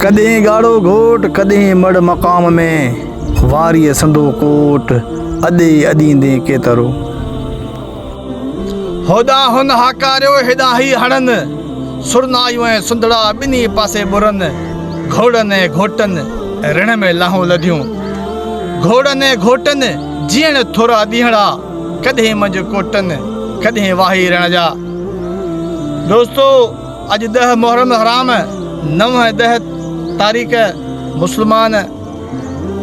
कदें गाड़ो घोट कदें मड़ मकाम में वारी संदो कोट अदे अदींदे के तरो होदा हुन हाकारियो हेदा ही हड़न सुरनायूं ऐं सुंदड़ा ॿिन्ही पासे बुरनि घोड़नि ऐं घोटनि ऋण में लाहूं लधियूं घोड़नि ऐं घोटनि जीअण थोरा ॾींहड़ा कॾहिं मंझि कोटनि कॾहिं वाही रण जा। दोस्तो अॼु 10 मुहर्रम हराम 9-10 तारीख़ मुस्लमान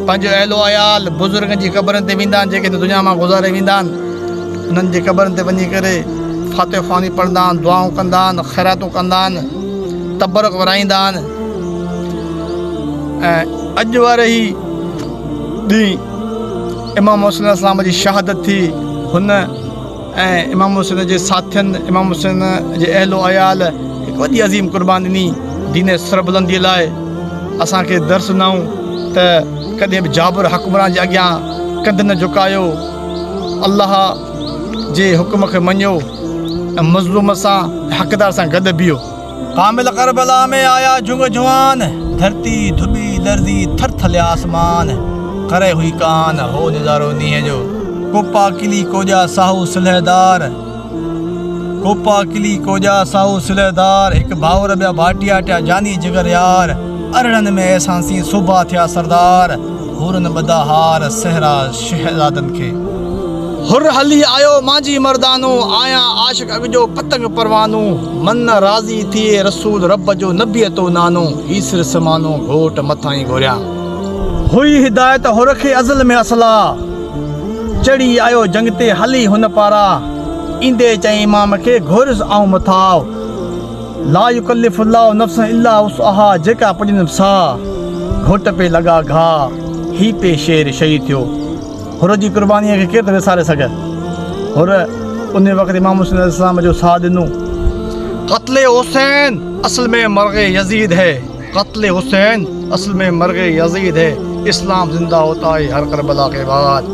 पंहिंजो अहलो अयाल बुज़ुर्गनि जी क़बरनि ते वेंदा आहिनि जेके हिन दुनिया मां गुज़ारे वेंदा आहिनि। उन्हनि जे क़बरनि ते वञी करे फातिह ख़्वानी पढ़ंदा आहिनि, दुआऊं कंदा आहिनि, ख़ैरातूं कंदा आहिनि, तबरक वराईंदा आहिनि। ऐं अॼु वारे ई ॾींहुं इमाम हुसैन इस्लाम जी शहादत थी। हुन ऐं इमाम हुसैन जे साथियुनि इमाम हुसैन जे अहलो अयाल हिकु वॾी अज़ीम क़ुर्बानी ॾिनी दीन सरबुलंदीअ लाइ। असांखे दर्स ॾिनऊं त कॾहिं बि जाबिर हुकमरान जे अॻियां कंध न झुकायो, अल्लाह जे हुकुम खे मञियो ऐं मज़लूम सां हक़दार सां गॾु बीहो। कामिल करबला में आया जुंग जुआन धरती धुबी लर्ज़ी थर थलिया आसमान करे हुई कान हो नज़ारो नींहं जो कोपा किली कोजा साहू सुलहदार कोपा किली कोजा साहू सुलहदार हिकु भाउर ॿिया भाटिया टिया जानी जिगर यार अरड़नि में एसांसी सुबा थिया सरदार हुरन बदा हार सहरा शहज़ादनि खे हुर हली आयो मांझी मर्दानो आया आशिक अॻिजो पतंग परवानो मन राज़ी थिए रसूल रब जो नबीअ तो नानो हीसर समानो घोट मथां ई घुरिया हुई हिदायत हुर खे अज़ल में असला चढ़ी आयो जंग ते हली हुन पारा ईंदे चई इमाम खे घुरिस ऐं मथाव ला युकल्लिफुल्लाहु नफ्सन इल्ला वुसअहा जेका पुॼनि सा घोट पे लॻा घा ही पे शेर शहीद थियो। हुर जी क़ुर्बानीअ खे केरु विसारे सघे। हुर उन वक़्तु इमाम हुसैन अलैहिस्सलाम जो साथ ॾिनो। क़त्ल हुसैन असल में मर्ग यजीद है, क़त्ल हुसैन असल में मर्ग यजीद है, इस्लाम जिंदा होता है हर करबला के बाद।